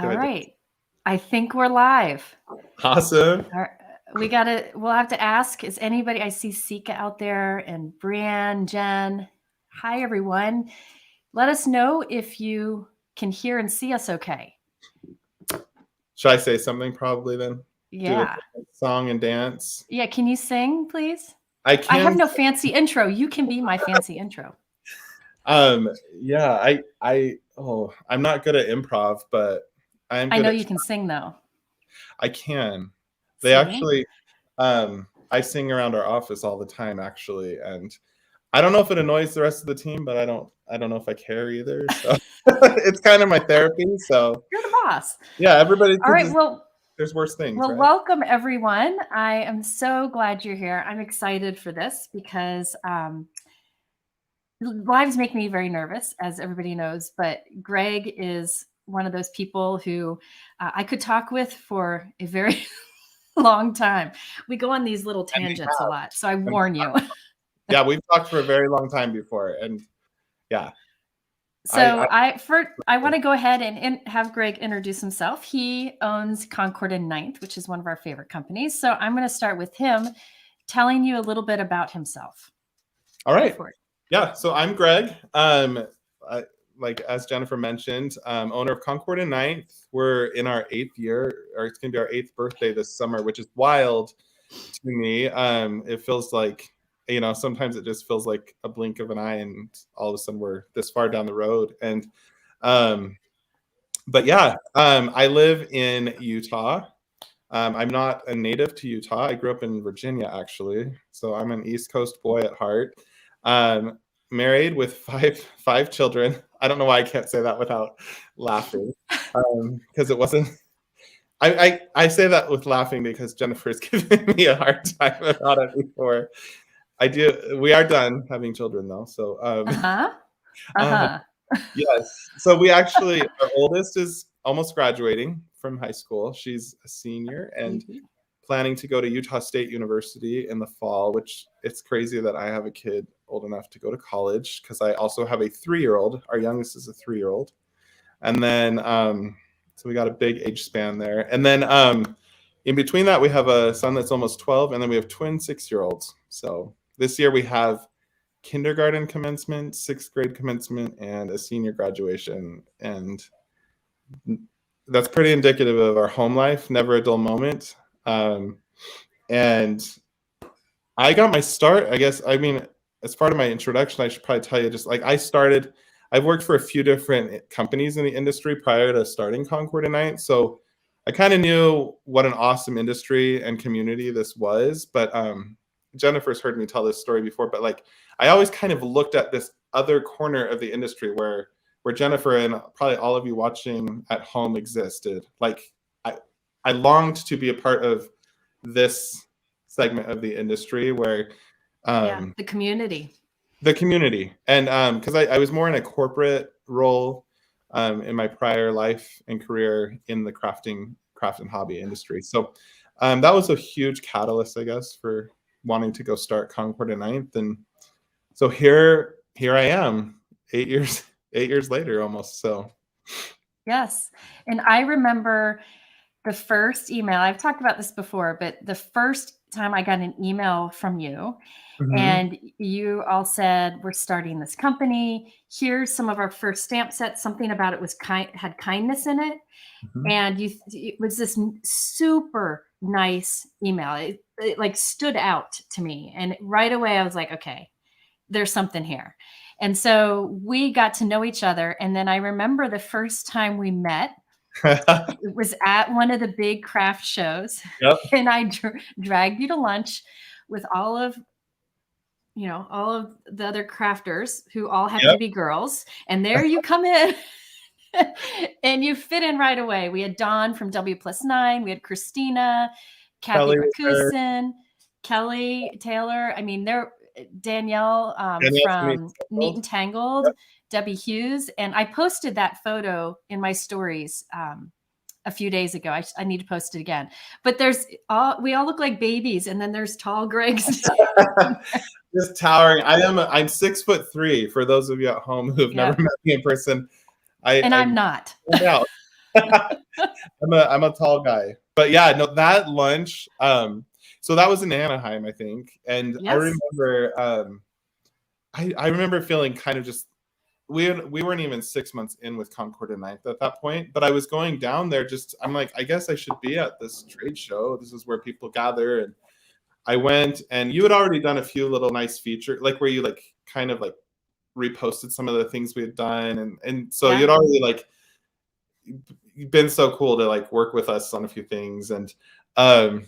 All right. I think we're live. Awesome. We'll have to ask, is anybody, I see Sika out there and Brianne, Jen. Hi, everyone. Let us know if you can hear and see us okay. Should I say something probably then? Yeah. Do a song and dance. Yeah. Can you sing, please? I can. I have no fancy intro. You can be my fancy intro. Yeah, I'm not good at improv, but I'm good. I know you can sing though. I can. They actually, I sing around our office all the time actually, and I don't know if it annoys the rest of the team, but I don't know if I care either. So it's kind of my therapy. So you're the boss. Yeah, everybody. All right. Well, there's worse things. Well, right? Welcome everyone. I am so glad you're here. I'm excited for this because lives make me very nervous, as everybody knows, but Greg is one of those people who I could talk with for a very long time. We go on these little tangents a lot, so I warn you. Yeah, we've talked for a very long time before, and yeah. So I want to go ahead and have Greg introduce himself. He owns Concord 9th, which is one of our favorite companies. So I'm going to start with him telling you a little bit about himself. All right. Yeah. So I'm Greg. Like as Jennifer mentioned, owner of Concord 9th. We're in our 8th year, or it's going to be our 8th birthday this summer, which is wild to me. It feels like, sometimes it just feels like a blink of an eye and all of a sudden we're this far down the road. And, but yeah, I live in Utah. I'm not a native to Utah. I grew up in Virginia, actually. So I'm an East Coast boy at heart. Married with five children. I don't know why I can't say that without laughing. Because it wasn't, I say that with laughing because Jennifer's giving me a hard time about it before. We are done having children though. So yes. So we actually, our oldest is almost graduating from high school. She's a senior and planning to go to Utah State University in the fall, which it's crazy that I have a kid old enough to go to college because I also have a 3-year-old. Our youngest is a 3-year-old. And then, so we got a big age span there. And then in between that, we have a son that's almost 12, and then we have twin 6-year-olds. So this year we have kindergarten commencement, 6th grade commencement, and a senior graduation. And that's pretty indicative of our home life, never a dull moment. And I got my start, I guess, as part of my introduction, I should probably tell you, just like I've worked for a few different companies in the industry prior to starting Concord 9th. So I kind of knew what an awesome industry and community this was. But Jennifer's heard me tell this story before, but like I always kind of looked at this other corner of the industry where Jennifer and probably all of you watching at home existed. Like I longed to be a part of this segment of the industry where the community. And because I was more in a corporate role in my prior life and career in the craft and hobby industry. So that was a huge catalyst, I guess, for wanting to go start Concord 9th. And so here I am 8 years later almost. So yes. And I remember the first email, I've talked about this before, but the first time I got an email from you, and you all said, we're starting this company. Here's some of our first stamp sets. Something about it had kindness in it. And it was this super nice email. It like stood out to me. And right away I was like, okay, there's something here. And so we got to know each other. And then I remember the first time we met, it was at one of the big craft shows. Yep. And I dragged you to lunch with all of the other crafters who all happen to be girls. And there you come in and you fit in right away. We had Dawn from W+9. We had Christina, Kathy Rakusin, Kelly Taylor. I mean, Danielle from Neat and Tangled, Debbie Hughes. And I posted that photo in my stories a few days ago. I need to post it again. But we all look like babies, and then there's tall Gregs. Just towering. I'm 6'3" for those of you at home who've never met me in person. I'm not. Yeah. I'm a tall guy. But yeah, no, that lunch, so that was in Anaheim, I think. And I Yes. remember I remember feeling kind of just we weren't even 6 months in with Concord 9th at that point, but I was going down there just I'm like, I guess I should be at this trade show. This is where people gather. And I went, and you had already done a few little nice features, like where you like kind of like reposted some of the things we had done, and so Yeah. you'd already like been so cool to like work with us on a few things. And I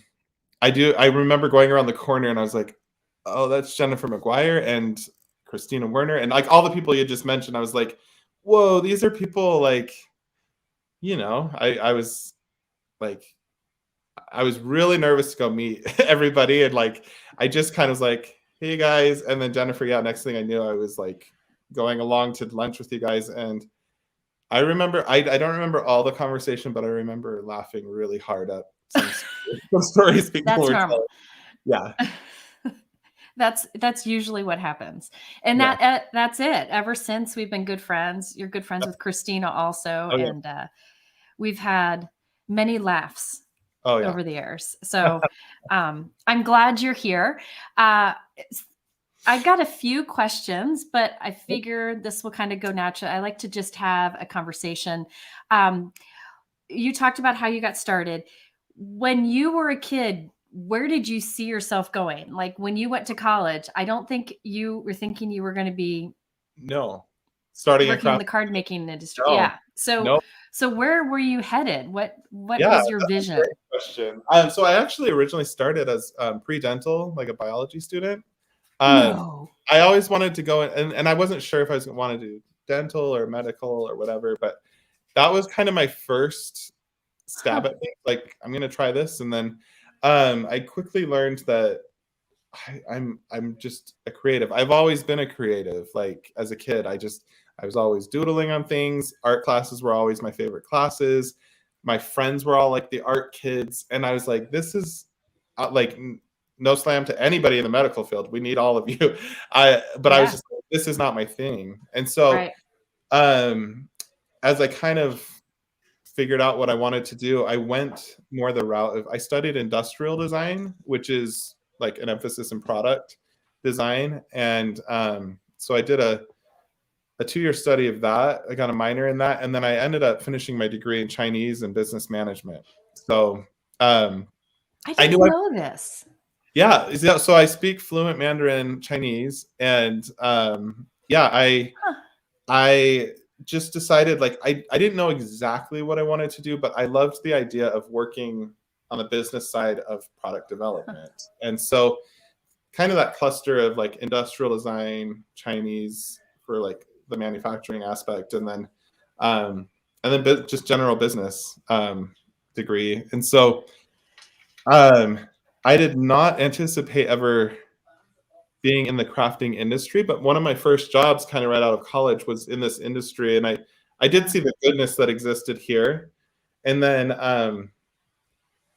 remember going around the corner and I was like, oh, that's Jennifer McGuire and Christina Werner and like all the people you just mentioned. I was like, whoa, these are people like, I was like, I was really nervous to go meet everybody. And like, I just kind of was like, hey guys. And then Jennifer, yeah, next thing I knew, I was like going along to lunch with you guys. And I remember, I don't remember all the conversation, but I remember laughing really hard at some stories people That's were normal. telling. Yeah. That's usually what happens. And Yeah. that's it. Ever since we've been good friends. You're good friends with Christina also. Oh yeah. And we've had many laughs Oh yeah. over the years. So I'm glad you're here. I've got a few questions, but I figure this will kind of go natural. I like to just have a conversation. You talked about how you got started. When you were a kid, where did you see yourself going? Like when you went to college, I don't think you were thinking you were going to be No. Starting a working in craft. the card making industry. No. Yeah. So No. so where were you headed? What Yeah, was your that's a vision? great question. So I actually originally started as pre-dental, like a biology student. No. I always wanted to go in, and I wasn't sure if I was going to want to do dental or medical or whatever, but that was kind of my first stab at things. Like, I'm going to try this. And then I quickly learned that I'm just a creative. I've always been a creative. Like as a kid, I was always doodling on things. Art classes were always my favorite classes. My friends were all like the art kids, and I was like, this is like no slam to anybody in the medical field. We need all of you. I was just like, this is not my thing. And so as I kind of figured out what I wanted to do, I went more the route of I studied industrial design, which is like an emphasis in product design. And so I did a 2-year study of that. I got a minor in that. And then I ended up finishing my degree in Chinese and business management. So I didn't know this. Yeah. So I speak fluent Mandarin Chinese. And I just decided like I didn't know exactly what I wanted to do, but I loved the idea of working on the business side of product development. And so kind of that cluster of like industrial design, Chinese for like the manufacturing aspect, and then just general business degree. And so I did not anticipate ever being in the crafting industry, but one of my first jobs kind of right out of college was in this industry. And I did see the goodness that existed here. And then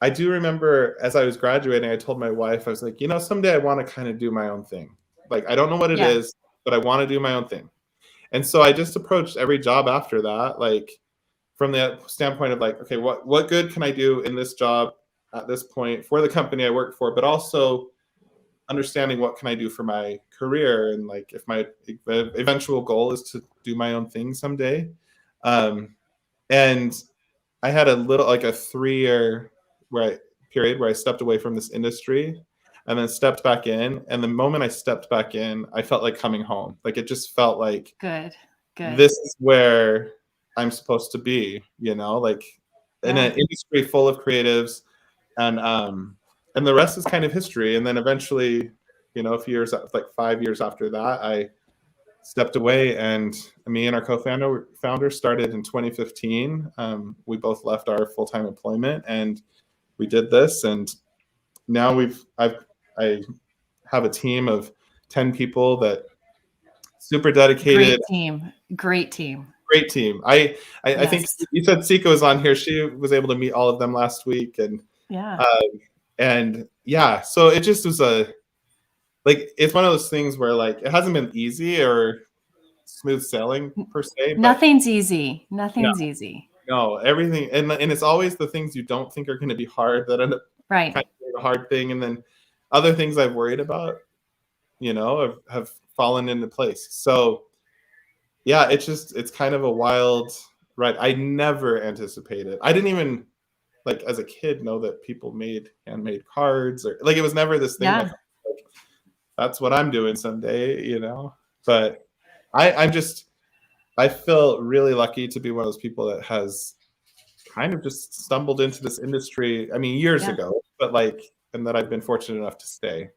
I do remember as I was graduating, I told my wife, I was like, someday I want to kind of do my own thing. Like, I don't know what it is, but I want to do my own thing. And so I just approached every job after that, like from the standpoint of like, okay, what good can I do in this job at this point for the company I work for, but also understanding what can I do for my career, and like if my eventual goal is to do my own thing someday. And I had a 3-year period where I stepped away from this industry and then stepped back in. And the moment I stepped back in, I felt like coming home. Like it just felt like good. This is where I'm supposed to be, like in an industry full of creatives, and the rest is kind of history. And then eventually, a few years, like 5 years after that, I stepped away, and me and our co-founder started in 2015. We both left our full-time employment and we did this. And now I have a team of 10 people that super dedicated. Great team. I think you said Sika was on here. She was able to meet all of them last week. And so it just was it's one of those things where like it hasn't been easy or smooth sailing per se. Nothing's easy. Easy. No, everything, and it's always the things you don't think are going to be hard that end up Right. kind of being a hard thing, and then other things I've worried about, have fallen into place. So yeah, it's kind of a wild ride. I never anticipated. I didn't even like as a kid know that people made handmade cards, or like it was never this thing Yeah. like that's what I'm doing someday. But I feel really lucky to be one of those people that has kind of just stumbled into this industry. I mean, years ago, but and that I've been fortunate enough to stay.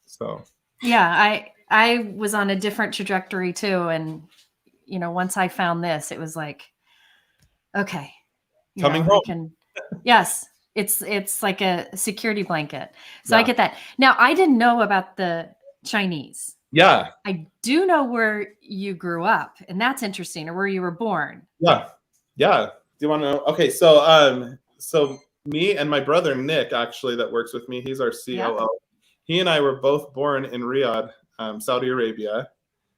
So yeah, I was on a different trajectory too, and once I found this, it was like, okay, coming home. Yes, it's like a security blanket. So Yeah. I get that. Now, I didn't know about the Chinese. Yeah. I do know where you grew up, and that's interesting, or where you were born. Yeah. Yeah. Do you want to know? Okay, so me and my brother Nick, actually, that works with me, he's our COO. Yeah. He and I were both born in Riyadh, Saudi Arabia.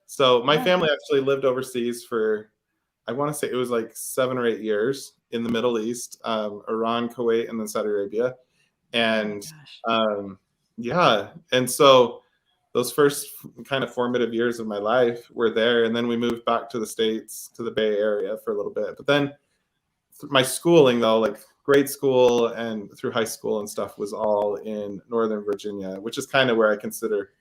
So my family actually lived overseas for, I want to say it was like 7 or 8 years in the Middle East, Iran, Kuwait, and then Saudi Arabia. And yeah, and so those first kind of formative years of my life were there, and then we moved back to the States, to the Bay Area for a little bit. But then my schooling, though, like grade school and through high school and stuff, was all in Northern Virginia, which is kind of where I consider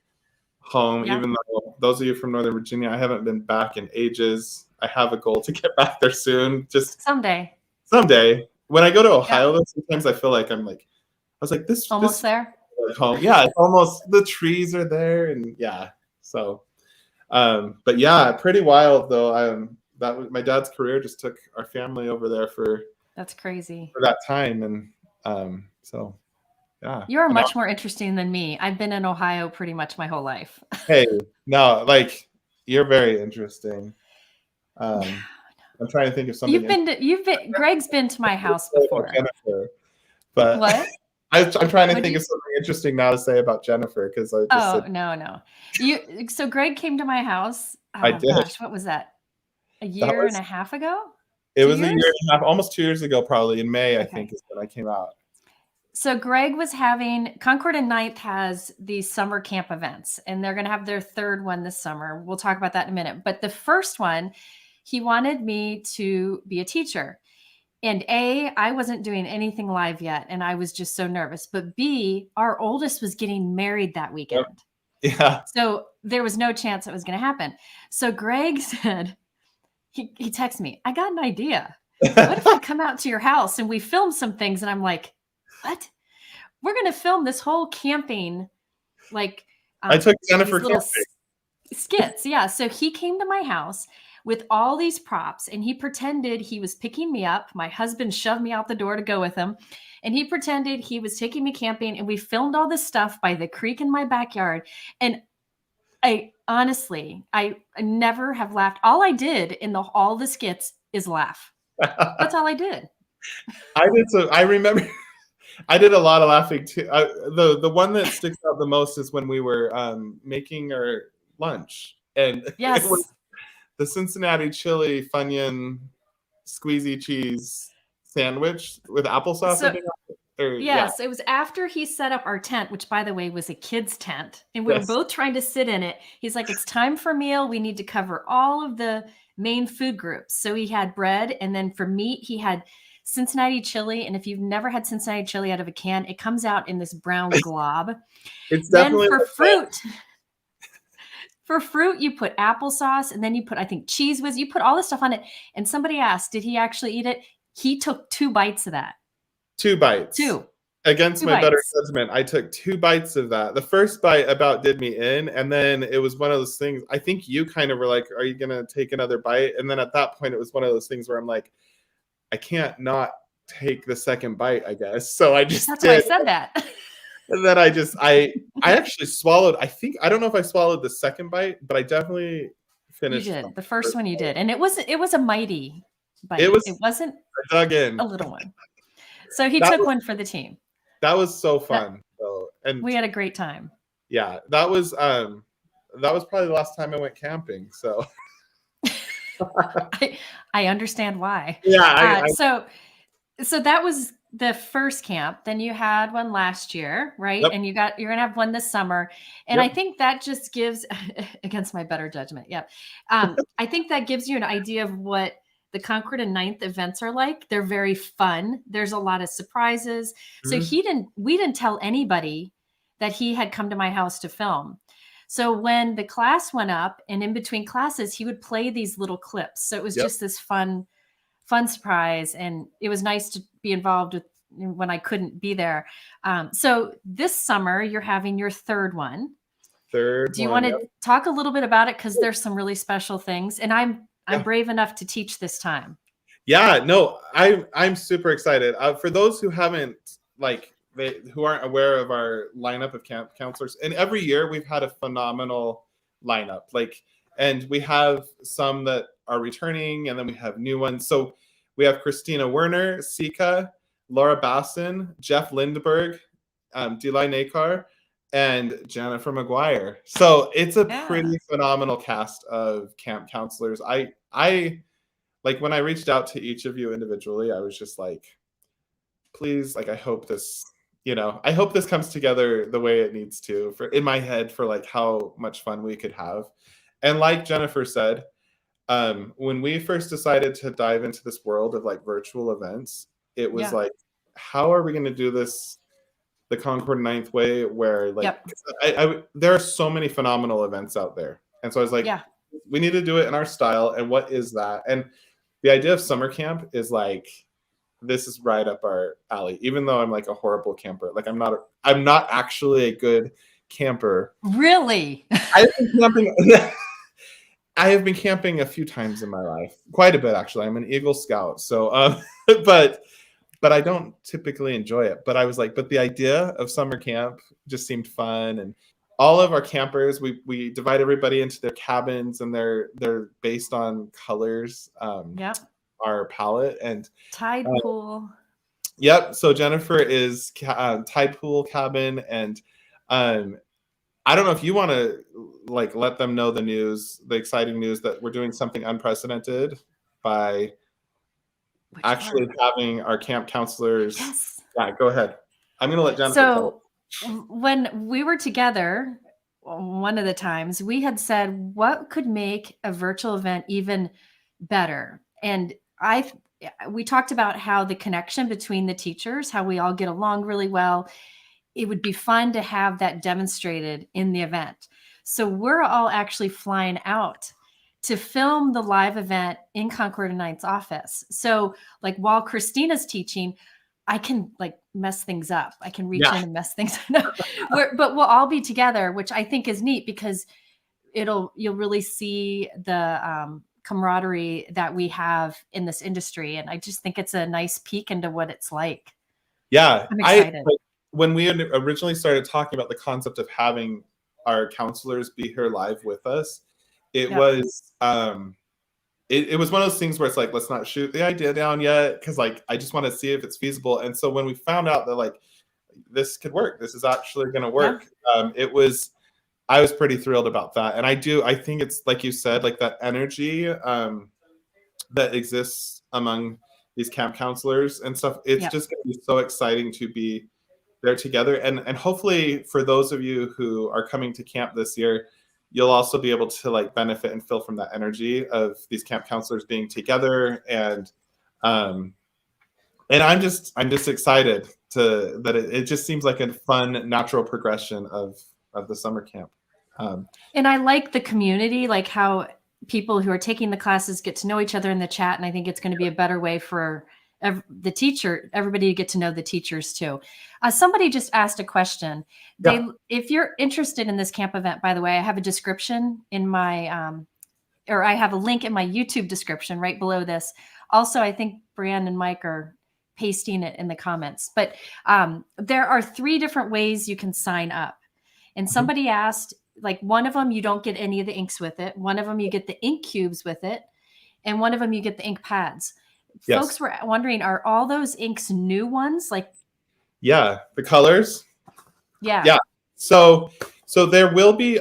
home. Yeah. Even though those of you from Northern Virginia, I haven't been back in ages. I have a goal to get back there soon. Just someday. When I go to Ohio, though, sometimes I feel like I was like, this almost there. Home. Yeah, it's almost, the trees are there, and yeah. So, but yeah, pretty wild though. That was my dad's career, just took our family over there that's crazy for that time, and so yeah. You're much more interesting than me. I've been in Ohio pretty much my whole life. Hey, no, like you're very interesting. I'm trying to think of something. Greg's been to my house before. Jennifer, but what? I'm trying to think of something interesting now to say about Jennifer, because I just said, no. So Greg came to my house. I did. Gosh, what was that? A year and a half ago? It was a year and a half, almost 2 years ago, probably in May, I think, is when I came out. So Greg was having, Concord 9th has these summer camp events, and they're going to have their third one this summer. We'll talk about that in a minute. But the first one, he wanted me to be a teacher. And A, I wasn't doing anything live yet, and I was just so nervous. But B, our oldest was getting married that weekend. Yeah. So there was no chance it was going to happen. So Greg said, he texted me, I got an idea. What if I come out to your house and we film some things? And I'm like, what? We're going to film this whole camping, like I took Jennifer little skits. Yeah. So he came to my house with all these props, and he pretended he was picking me up. My husband shoved me out the door to go with him, and he pretended he was taking me camping, and we filmed all this stuff by the creek in my backyard. And I honestly never have laughed. All I did in all the skits is laugh. That's all I did. I did. So I remember I did a lot of laughing too. The one that sticks out the most is when we were making our lunch, and yes, it was the Cincinnati chili Funyun squeezy cheese sandwich with applesauce. Yes, it was after he set up our tent, which, by the way, was a kid's tent, and we were both trying to sit in it. He's like, it's time for meal. We need to cover all of the main food groups. So he had bread, and then for meat, he had Cincinnati chili. And if you've never had Cincinnati chili out of a can, it comes out in this brown glob. It's definitely then for fruit, you put applesauce, and then you put, I think, cheese whiz. You put all this stuff on it. And somebody asked, did he actually eat it? He took 2 bites of that. 2 bites. 2. Against my better judgment, I took 2 bites of that. The first bite about did me in, and then it was one of those things. I think you kind of were like, are you going to take another bite? And then at that point, it was one of those things where I'm like, I can't not take the second bite, I guess. So I just That's why I said that. And then I actually swallowed, I don't know if I swallowed the second bite, but I definitely finished. You did. The first one you did. And it was a mighty bite. It wasn't dug in. A little one. So he took one for the team. That was so fun. And we had a great time. Yeah. That was probably the last time I went camping. So I understand why. Yeah, So that was the first camp. Then you had one last year, right? yep, And you're gonna have one this summer. And I yep. think that just gives, against my better judgment. Yeah. I think that gives you an idea of what the Concord and 9th events are like. They're very fun. There's a lot of surprises. So Mhm. we didn't tell anybody that he had come to my house to film. So when the class went up and in between classes, he would play these little clips. So it was Yep. just this fun surprise, and it was nice to be involved with when I couldn't be there. So this summer you're having your third one. Third Do you one. want Yep. to talk a little bit about it, because there's some really special things, and I'm Yeah. brave enough to teach this time. Yeah, no, I'm super excited. For those who haven't who aren't aware of our lineup of camp counselors, and every year we've had a phenomenal lineup. And we have some that are returning, and then we have new ones. So we have Christina Werner, Sika, Laura Basson, Jeff Lindberg, Delay Nakar, and Jennifer McGuire. So it's a Yeah. pretty phenomenal cast of camp counselors. I like when I reached out to each of you individually, I was just like, please, I hope this, I hope this comes together the way it needs to for in my head for how much fun we could have. And like Jennifer said, when we first decided to dive into this world of virtual events, it was Yeah. how are we going to do this the Concord 9th way where Yep. there are so many phenomenal events out there. And so I was like, Yeah. we need to do it in our style. And what is that? And the idea of summer camp is this is right up our alley, even though I'm a horrible camper. I'm not actually a good camper. Really? I've been camping. I have been camping a few times in my life, quite a bit actually. I'm an Eagle Scout, so but I don't typically enjoy it. But I was but the idea of summer camp just seemed fun, and all of our campers, we divide everybody into their cabins, and they're based on colors. Yep. Our palette and Tide pool. Yep. So Jennifer is tide pool cabin, and I don't know if you want to let them know the exciting news that we're doing something unprecedented by actually having our camp counselors. Yes. Yeah, go ahead. I'm going to let Jennifer So when we were together, one of the times we had said, what could make a virtual event even better? And we talked about how the connection between the teachers, how we all get along really well. It would be fun to have that demonstrated in the event. So we're all actually flying out to film the live event in Concord 9th's office. So while Christina's teaching, I can mess things up. I can reach in and mess things up. But we'll all be together, which I think is neat, because you'll really see the camaraderie that we have in this industry. And I just think it's a nice peek into what it's like. Yeah. I'm excited. When we originally started talking about the concept of having our counselors be here live with us, it was it was one of those things where it's let's not shoot the idea down yet, because I just want to see if it's feasible. And so when we found out that this could work, this is actually going to work, I was pretty thrilled about that. And I think it's like you said, that energy that exists among these camp counselors and stuff. It's just going to be so exciting to be there together. And hopefully for those of you who are coming to camp this year, you'll also be able to benefit and feel from that energy of these camp counselors being together. And I'm just excited that it just seems like a fun, natural progression of the summer camp. And I like the community, how people who are taking the classes get to know each other in the chat. And I think it's going to be a better way for everybody to get to know the teachers too. Somebody just asked a question. If you're interested in this camp event, by the way, I have a description in my, or I have a link in my YouTube description right below this. Also, I think Brianne and Mike are pasting it in the comments, but there are 3 different ways you can sign up. And somebody asked, one of them, you don't get any of the inks with it. One of them, you get the ink cubes with it. And one of them, you get the ink pads. Yes. Folks were wondering, are all those inks new ones? Yeah, the colors. Yeah. Yeah. So there will be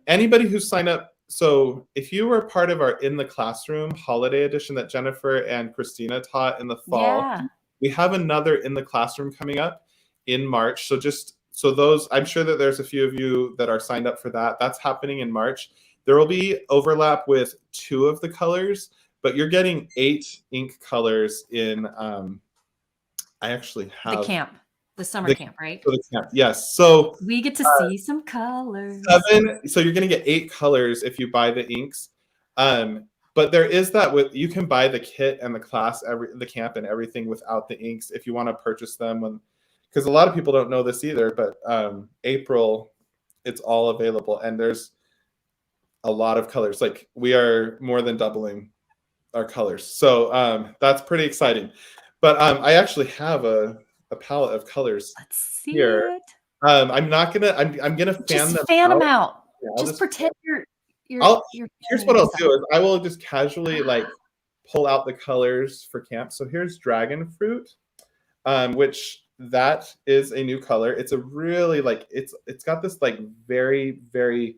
anybody who signed up so if you were part of our In the Classroom holiday edition that Jennifer and Christina taught in the fall, Yeah. we have another In the Classroom coming up in March. So those, I'm sure that there's a few of you that are signed up for that. That's happening in March. There will be overlap with 2 of the colors, but you're getting 8 ink colors in, I actually have the summer camp, right? the camp. Yes. So We get to see some colors. 7, so you're going to get 8 colors if you buy the inks. But there is that you can buy the kit and the class, the camp and everything without the inks if you want to purchase them. Because a lot of people don't know this either, but April, it's all available. And there's a lot of colors. Like we are more than doubling our colors. So that's pretty exciting. But I actually have a palette of colors. Let's see here. it. I'm gonna fan them out. Yeah, just pretend you're here's what I'll do is I will just casually like pull out the colors for camp. So here's dragon fruit, which that is a new color. It's a really like it's got this like very, very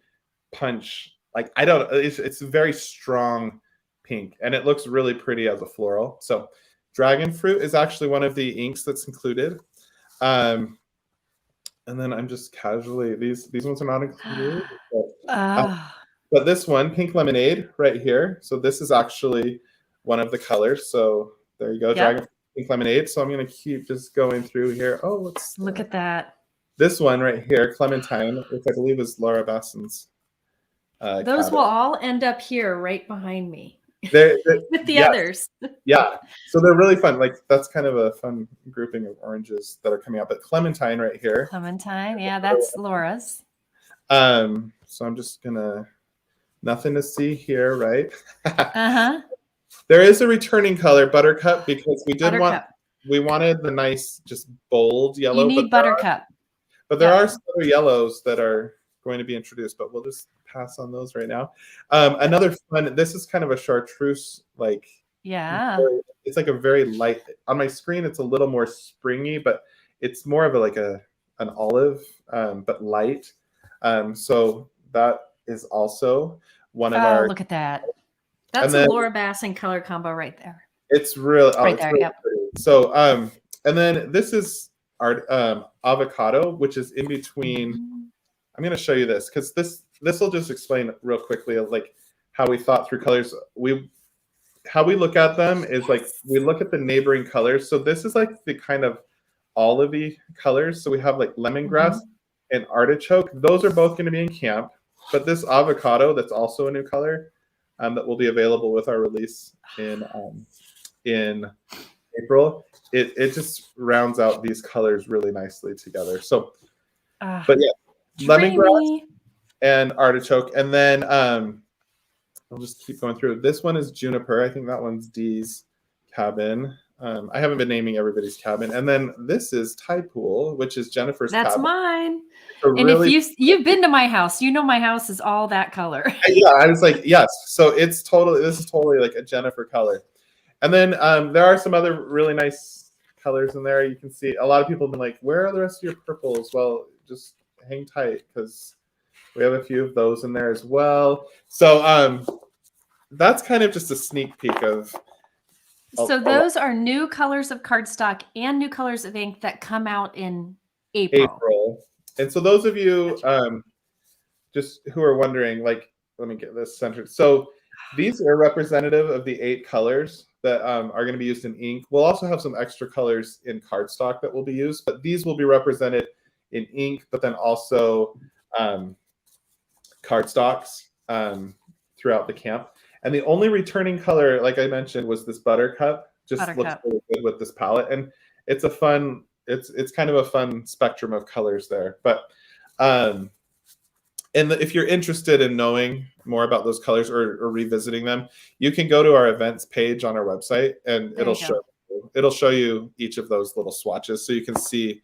punch. Like it's a very strong pink and it looks really pretty as a floral. So dragon fruit is actually one of the inks that's included. And then I'm just casually, these ones are not included. But this one, pink lemonade right here. So this is actually one of the colors. So there you go, dragon pink lemonade. So I'm going to keep just going through here. Oh, look at that. This one right here, clementine, which I believe is Laura Basson's. Those will all end up here right behind me. With the others. Yeah. So they're really fun. Like that's kind of a fun grouping of oranges that are coming out. But clementine right here. Clementine. Yeah, that's Laura's. So I'm just gonna nothing to see here, right? There is a returning color, buttercup, because we wanted the nice, just bold yellow. You need buttercup. But there are some other yellows that are going to be introduced, but we'll just pass on those right now. Another fun, this is kind of a chartreuse, like it's like a very light, on my screen it's a little more springy, but it's more of an olive, but light. So that is also one of our, look at that. That's a Laura Basson color combo right there. It's real right there. Yep. So and then this is our avocado, which is in between. I'm going to show you this because this will just explain real quickly like how we thought through colors. How we look at them is like we look at the neighboring colors. So this is like the kind of olivey colors. So we have like lemongrass and artichoke. Those are both going to be in camp. But this avocado, that's also a new color that will be available with our release in April. It just rounds out these colors really nicely together. So, but yeah. Lemongrass and artichoke, and then I'll just keep going through. This one is juniper. I think that one's Dee's cabin. I haven't been naming everybody's cabin. And then this is tide pool, which is Jennifer's cabin. That's mine. And if you've been to my house, you know my house is all that color. Yeah, I was like, yes. So this is totally like a Jennifer color. And then there are some other really nice colors in there. You can see a lot of people have been like, where are the rest of your purples? Well, just hang tight because we have a few of those in there as well. So that's kind of just a sneak peek of. So those are new colors of cardstock and new colors of ink that come out in April. And so those of you just who are wondering, like, let me get this centered. So these are representative of the 8 colors that are going to be used in ink. We'll also have some extra colors in cardstock that will be used, but these will be represented in ink, but then also cardstocks throughout the camp. And the only returning color, like I mentioned, was this buttercup. Looks really good with this palette, and it's a fun. It's kind of a fun spectrum of colors there. But and if you're interested in knowing more about those colors or revisiting them, you can go to our events page on our website, and it'll show you each of those little swatches, so you can see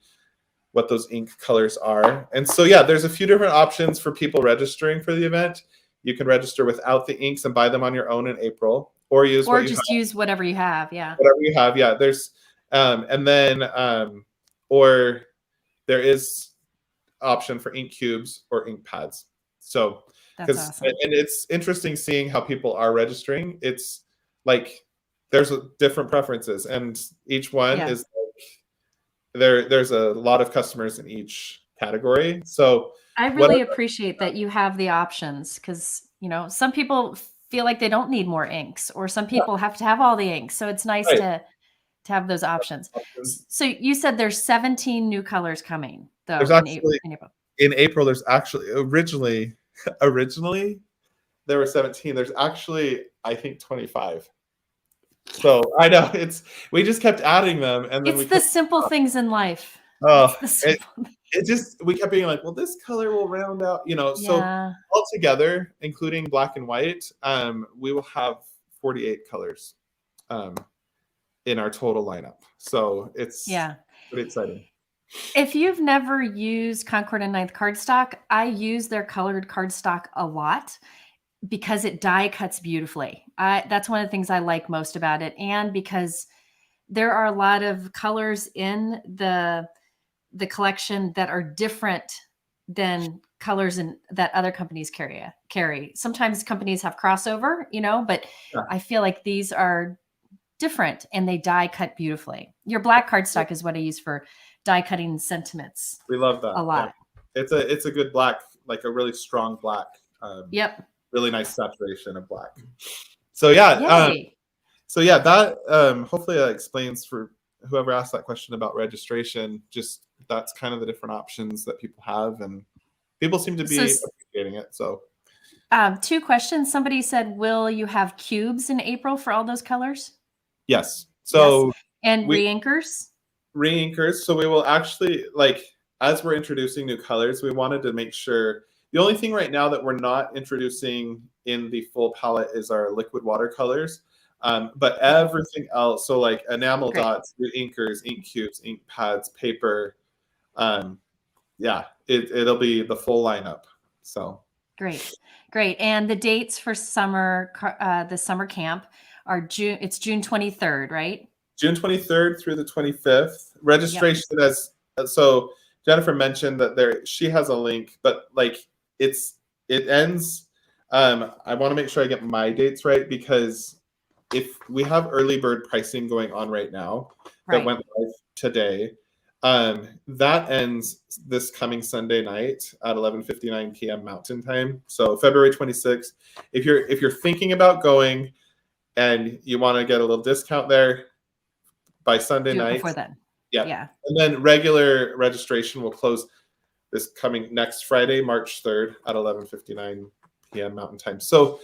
what those ink colors are. And so, yeah, there's a few different options for people registering for the event. You can register without the inks and buy them on your own in April, or use use whatever you have. Yeah. Whatever you have. Yeah. There's, and then, or there is option for ink cubes or ink pads. So That's awesome. And it's interesting seeing how people are registering. It's like there's different preferences, and each one is like there's a lot of customers in each category. So I really appreciate that you have the options, because some people feel like they don't need more inks, or some people have to have all the inks. So it's nice to have those options. So you said there's 17 new colors coming, though. There's actually in April. There's actually originally there were 17. There's actually, I think, 25. So I know we just kept adding them, and then it's the simple things in life. Oh, we kept being like, well, this color will round out, So all together, including black and white, we will have 48 colors in our total lineup. So it's pretty exciting. If you've never used Concord 9th cardstock, I use their colored cardstock a lot because it die cuts beautifully. That's one of the things I like most about it, and because there are a lot of colors in the collection that are different than colors that other companies carry. Sometimes companies have crossover, but I feel like these are different and they die cut beautifully. Your black cardstock is what I use for die cutting sentiments. We love that a lot. Yeah. It's a good black, like a really strong black. Yep. Really nice saturation of black. So yeah. That hopefully that explains for whoever asked that question about registration. Just that's kind of the different options that people have, and people seem to be appreciating it. So 2 questions. Somebody said, will you have cubes in April for all those colors? Yes. So and re-inkers? Re-inkers. So we will actually, as we're introducing new colors, we wanted to make sure. The only thing right now that we're not introducing in the full palette is our liquid watercolors. But everything else, so like enamel dots, inkers, ink cubes, ink pads, paper, it'll be the full lineup. So great. And the dates for the summer camp are June 23rd, right? June 23rd through the 25th. Registration so Jennifer mentioned that she has a link, but it ends. I want to make sure I get my dates right, because if we have early bird pricing going on right now that went live today, that ends this coming Sunday night at 11:59 p.m. Mountain Time. So February 26th. If you're thinking about going and you want to get a little discount there by Sunday night, before then. Yeah. And then regular registration will close this coming next Friday, March 3rd at 11:59 p.m. Mountain Time. So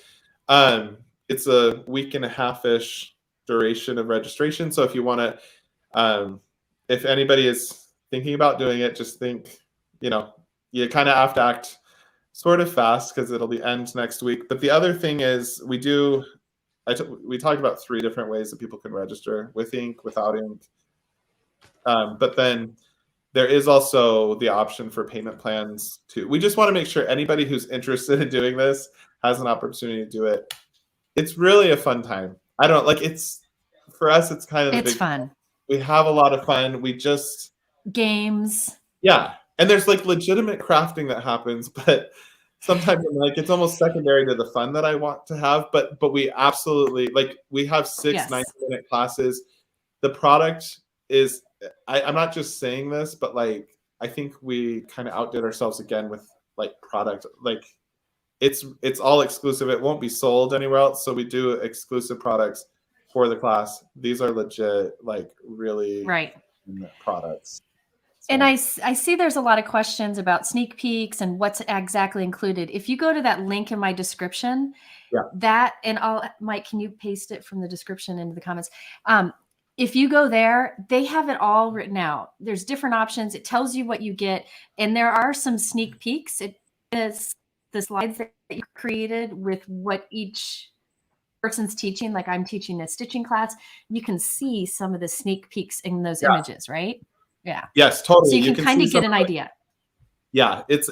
it's a week and a half-ish duration of registration. So if you want to, if anybody is thinking about doing it, just think, you kind of have to act sort of fast because it'll be end next week. But the other thing is we talked about 3 different ways that people can register: with ink, without ink. But then there is also the option for payment plans too. We just want to make sure anybody who's interested in doing this has an opportunity to do it. It's really a fun time. I don't know, for us, it's kind of fun. We have a lot of fun. We just games. Yeah. And there's legitimate crafting that happens, but sometimes it's almost secondary to the fun that I want to have. But we absolutely we have 6 90-minute classes. The product is, I'm not just saying this, but I think we kind of outdid ourselves again with product. It's all exclusive. It won't be sold anywhere else. So we do exclusive products for the class. These are legit, really products. So. And I see there's a lot of questions about sneak peeks and what's exactly included. If you go to that link in my description, Mike, can you paste it from the description into the comments? If you go there, they have it all written out. There's different options. It tells you what you get. And there are some sneak peeks. It is the slides that you created with what each person's teaching. Like I'm teaching a stitching class. You can see some of the sneak peeks in those images, right? Yeah. Yes, totally. So you can kind of get an idea. Yeah. It's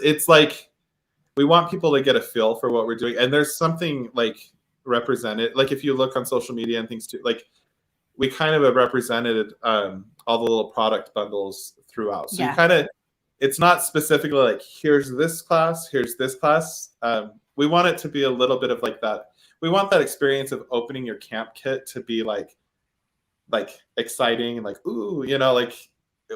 we want people to get a feel for what we're doing. And there's something represented. If you look on social media and things too, we kind of have represented all the little product bundles throughout. So you kind of, it's not specifically here's this class, we want it to be a little bit of like that. We want that experience of opening your camp kit to be like exciting and like, ooh, you know, like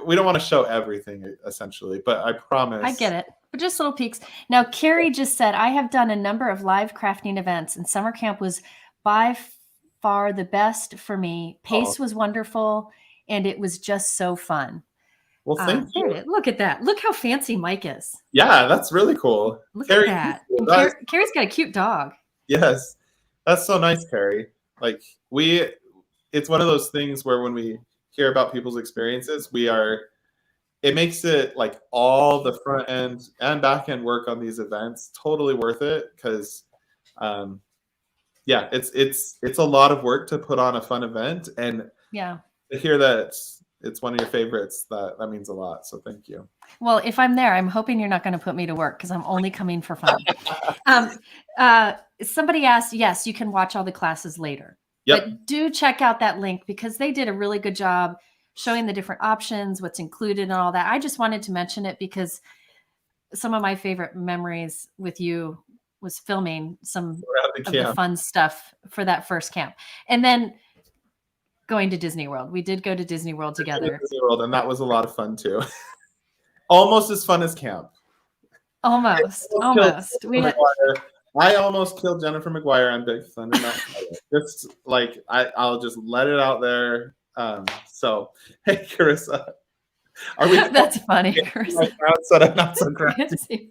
we don't want to show everything essentially, but I promise. I get it. But just little peeks. Now, Carrie just said, I have done a number of live crafting events, and summer camp was by far the best for me. Pace was wonderful, and it was just so fun. Well, thank you. There it is. Look at that. Look how fancy Mike is. Yeah, that's really cool. Look Carrie, at that. Carrie's got a cute dog. Yes, that's so nice, Carrie. Like it's one of those things where when we hear about people's experiences, it makes it like all the front end and back end work on these events totally worth it, because yeah, it's a lot of work to put on a fun event, and yeah, to hear that it's one of your favorites, that means a lot. So thank you. Well, if I'm there, I'm hoping you're not going to put me to work, because I'm only coming for fun. Somebody asked, yes, you can watch all the classes later. Yep. But do check out that link, because they did a really good job showing the different options, what's included and all that. I just wanted to mention it because some of my favorite memories with you was filming some of the fun stuff for that first camp. And then going to Disney World. We did go to Disney World together. Disney World, and that was a lot of fun too. Almost as fun as camp. Almost. I almost killed Jennifer McGuire on Big Thunder Mountain. Just like I'll just let it out there. So hey, Carissa, are we? That's funny, Carissa. I'm not so crafty.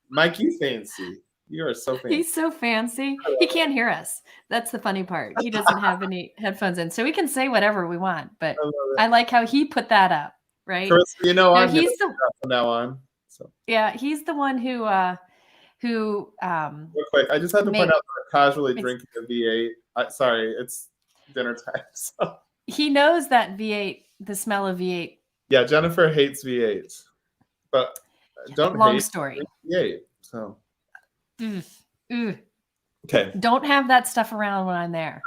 Mike, you fancy. You are so fancy. He's so fancy. He can't hear us. That's the funny part. He doesn't have any headphones in, so we can say whatever we want. But I like how he put that up, right? Carissa, you know, he's the from now on. So yeah, he's the one who. Real quick, I just had to point out that I'm casually drinking a V8. Sorry, it's dinner time. So. He knows that V8, the smell of V8. Yeah, Jennifer hates V8s, but don't long hate story. V8. So. Okay. Don't have that stuff around when I'm there.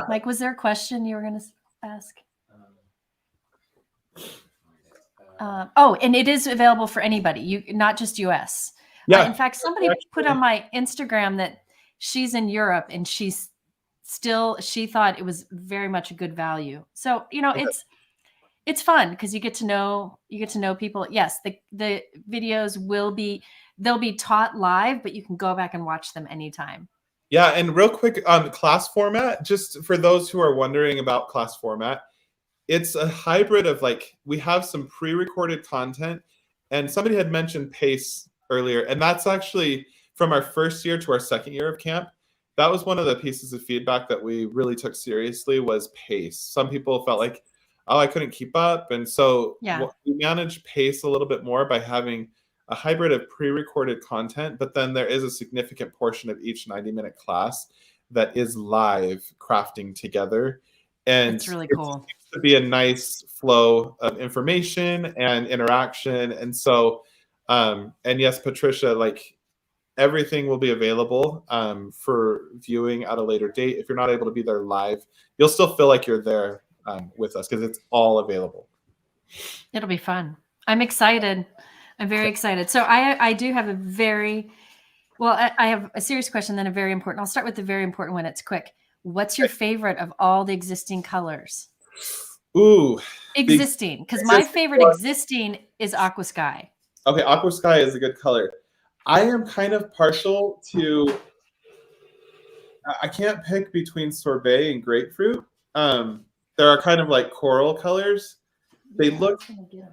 Mike, was there a question you were going to ask? And it is available for anybody, not just US. Yeah. In fact, somebody put on my Instagram that she's in Europe and she thought it was very much a good value. So, you know, it's fun because you get to know people. Yes, the videos they'll be taught live, but you can go back and watch them anytime. Yeah, and real quick on class format, just for those who are wondering about class format, it's a hybrid of like, we have some pre-recorded content, and somebody had mentioned pace earlier, and that's actually from our first year to our second year of camp. That was one of the pieces of feedback that we really took seriously, was pace. Some people felt like, oh, I couldn't keep up. And so we managed pace a little bit more by having a hybrid of pre-recorded content, but then there is a significant portion of each 90-minute class that is live crafting together. And it's really cool. It's to be a nice flow of information and interaction. And so, and yes, Patricia, like everything will be available for viewing at a later date. If you're not able to be there live, you'll still feel like you're there with us because it's all available. It'll be fun. I'm excited. I'm very excited. So I do have I have a serious question, then a very important. I'll start with the very important one. It's quick. What's your favorite of all the existing colors? Ooh. Existing. Because my favorite existing is Aqua Sky. Okay, Aqua Sky is a good color. I am kind of partial to, I can't pick between sorbet and grapefruit. There are kind of like coral colors. They look,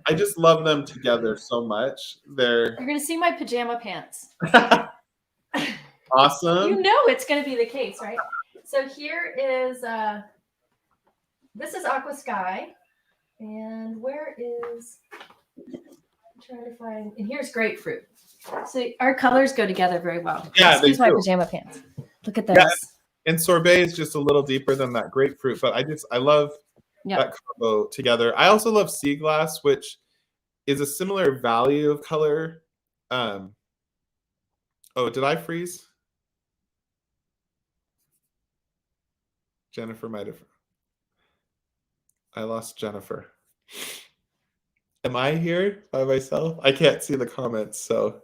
I just love them together so much. You're going to see my pajama pants. Awesome. You know it's going to be the case, right? So here is, this is Aqua Sky. And where is, I'm trying to find, and here's grapefruit. So our colors go together very well. Yeah, excuse my pajama pants. Look at this. Yeah. And sorbet is just a little deeper than that grapefruit, but I love that combo together. I also love sea glass, which is a similar value of color. Oh, did I freeze? Jennifer might have. I lost Jennifer. Am I here by myself? I can't see the comments, so.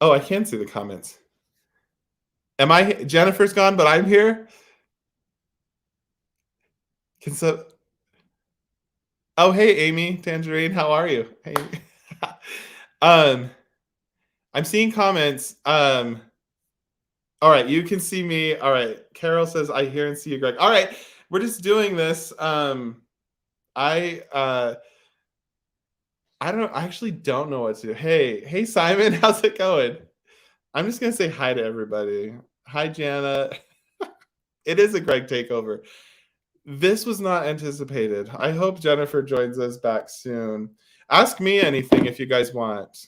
Oh, I can see the comments. Jennifer's gone, but I'm here? Oh, hey, Amy, Tangerine, how are you? Hey. I'm seeing comments. All right, you can see me. All right, Carol says, I hear and see you, Greg. All right, we're just doing this. I actually don't know what to do. Hey, Simon, how's it going? I'm just gonna say hi to everybody. Hi, Jana. It is a Greg takeover. This was not anticipated. I hope Jennifer joins us back soon. Ask me anything if you guys want.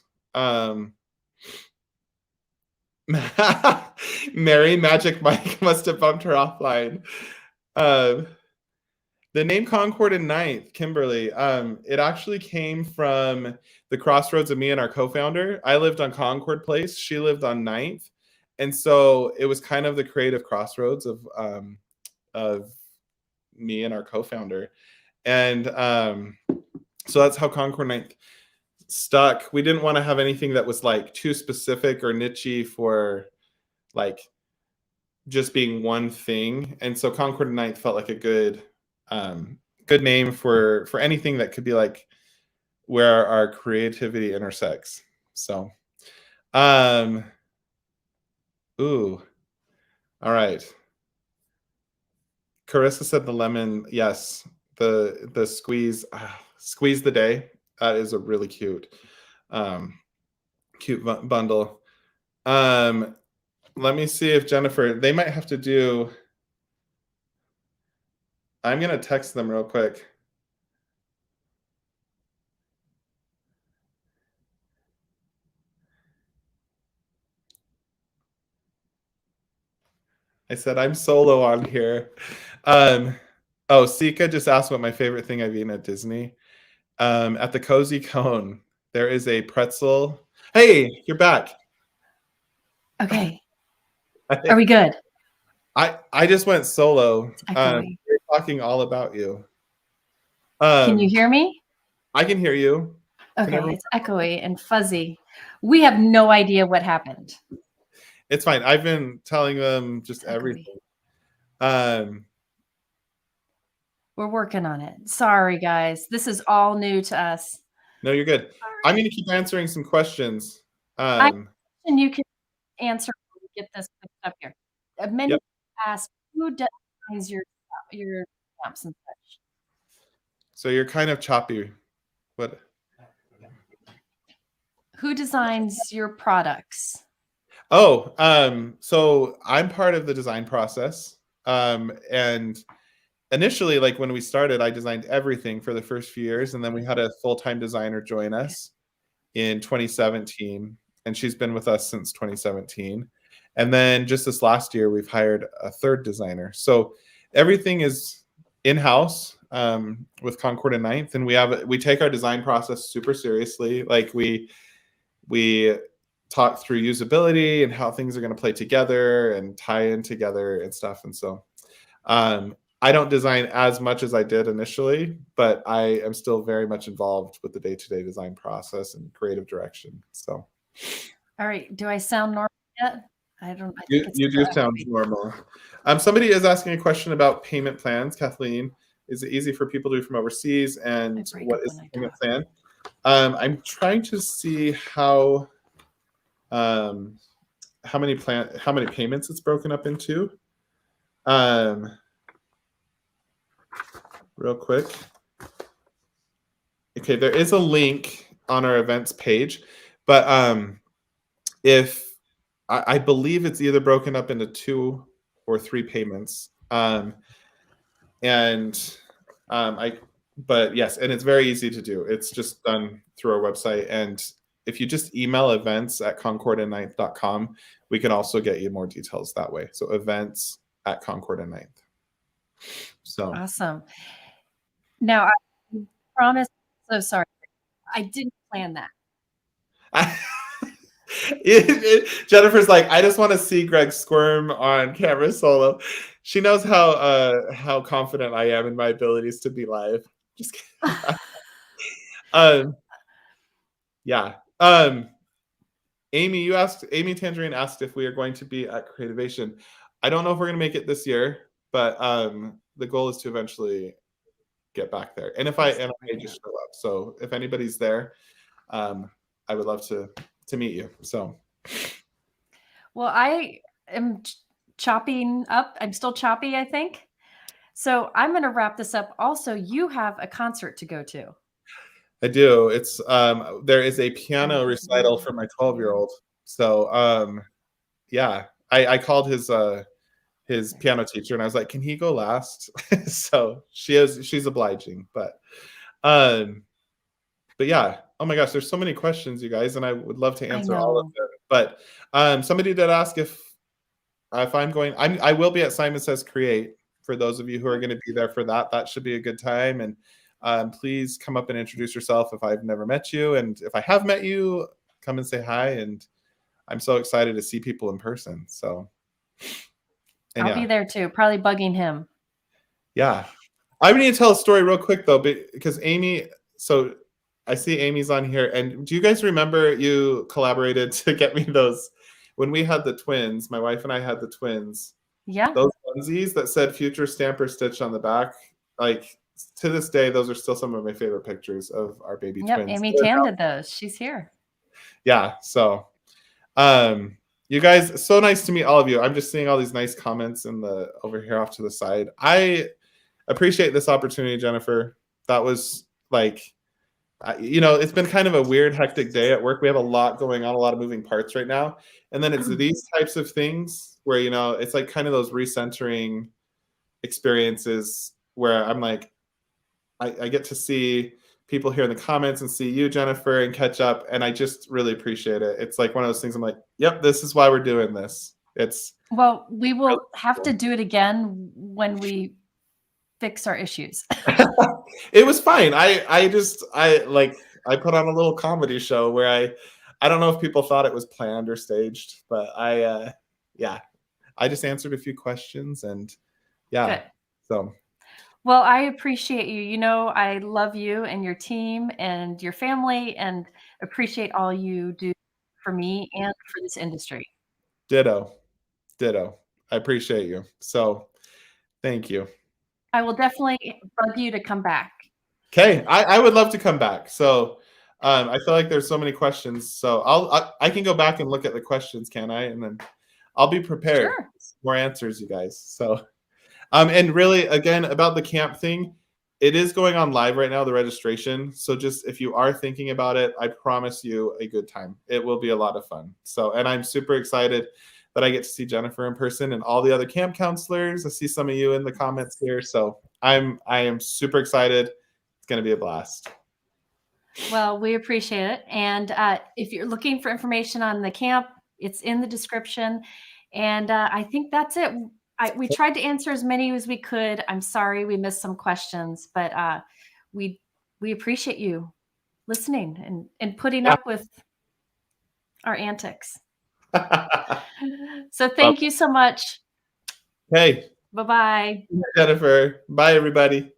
Mary Magic Mike must have bumped her offline. The name Concord and 9th, Kimberly, it actually came from the crossroads of me and our co-founder. I lived on Concord Place. She lived on 9th. And so it was kind of the creative crossroads of me and our co-founder. And so that's how Concord 9th stuck. We didn't want to have anything that was like too specific or niche-y for like just being one thing. And so Concord 9th felt like a good name for anything that could be like where our creativity intersects. So ooh, all right. Carissa said the lemon. Yes, the squeeze the day. That is a really cute bundle. Let me see if Jennifer, they might have to do, I'm going to text them real quick. I said, I'm solo on here. Oh, Sika just asked what my favorite thing I've eaten at Disney. At the Cozy Cone, there is a pretzel. Hey, you're back. Okay. Are we good? I just went solo. We're talking all about you. Can you hear me? I can hear you. Okay, it's echoey and fuzzy. We have no idea what happened. It's fine. I've been telling them just everything. We're working on it. Sorry, guys. This is all new to us. No, you're good. I'm going to keep answering some questions. And you can answer when we get this up here. Many people ask, who designs your stamps and such? So you're kind of choppy. What? Who designs your products? Oh, so I'm part of the design process. And initially, like when we started, I designed everything for the first few years. And then we had a full-time designer join us in 2017. And she's been with us since 2017. And then just this last year, we've hired a third designer. So everything is in-house with Concord and 9th. And we take our design process super seriously. Like we talk through usability and how things are going to play together and tie in together and stuff. And so I don't design as much as I did initially, but I am still very much involved with the day-to-day design process and creative direction. So, all right. Do I sound normal yet? I don't. You do sound normal. Somebody is asking a question about payment plans. Kathleen, is it easy for people to do from overseas? And what is the payment plan? I'm trying to see how many payments it's broken up into. Real quick. Okay, there is a link on our events page, but if I believe it's either broken up into 2 or 3 payments, but yes, and it's very easy to do. It's just done through our website, and if you just email events@concordand9th.com, we can also get you more details that way. So events@concordand9th. So awesome. Now I promise. So sorry, I didn't plan that. Jennifer's like, I just want to see Greg squirm on camera solo. She knows how confident I am in my abilities to be live. Just kidding. Yeah. Amy Tangerine asked if we are going to be at Creativation. I don't know if we're going to make it this year, but the goal is to eventually get back there. And if I just show up. So if anybody's there, I would love to meet you. So, well, I am chopping up. I'm still choppy, I think. So I'm going to wrap this up. Also, you have a concert to go to. I do. It's there is a piano recital for my 12-year-old. So yeah, I called his piano teacher and I was like, can he go last? So she's obliging, but yeah. Oh my gosh, there's so many questions, you guys, and I would love to answer all of them. But somebody did ask if I'm going. I will be at Simon Says Create. For those of you who are going to be there for that, that should be a good time. And please come up and introduce yourself if I've never met you, and if I have met you, come and say hi. And I'm so excited to see people in person. So I'll be there too, probably bugging him. Yeah. I need to tell a story real quick though, because Amy, so I see Amy's on here. And do you guys remember you collaborated to get me those when we had the twins? My wife and I had the twins. Yeah. Those onesies that said Future Stamper Stitch on the back. Like to this day, those are still some of my favorite pictures of our baby twins. Amy Tan did those. She's here. Yeah. So you guys, so nice to meet all of you. I'm just seeing all these nice comments in the over here off to the side. I appreciate this opportunity, Jennifer. That was like, it's been kind of a weird, hectic day at work. We have a lot going on, a lot of moving parts right now. And then it's these types of things where, it's like kind of those recentering experiences where I'm like, I get to see people here in the comments and see you, Jennifer, and catch up. And I just really appreciate it. It's like one of those things I'm like, yep, this is why we're doing this. Well, we will have to do it again when we fix our issues. It was fine. I put on a little comedy show where I don't know if people thought it was planned or staged, but I just answered a few questions and Good. So well, I appreciate you. I love you and your team and your family, and appreciate all you do for me and for this industry. Ditto. I appreciate you. So thank you. I will definitely bug you to come back. Okay, I would love to come back. So I feel like there's so many questions. So I can go back and look at the questions, can I? And then I'll be prepared. Sure. More answers, you guys. So and really, again, about the camp thing, it is going on live right now, the registration. So just if you are thinking about it, I promise you a good time. It will be a lot of fun. So, and I'm super excited that I get to see Jennifer in person and all the other camp counselors. I see some of you in the comments here. So I am super excited. It's going to be a blast. Well, we appreciate it. And if you're looking for information on the camp, it's in the description. And I think that's it. We tried to answer as many as we could. I'm sorry we missed some questions, but we appreciate you listening and putting up with our antics. So thank you so much. Hey. Bye-bye. Jennifer. Bye, everybody.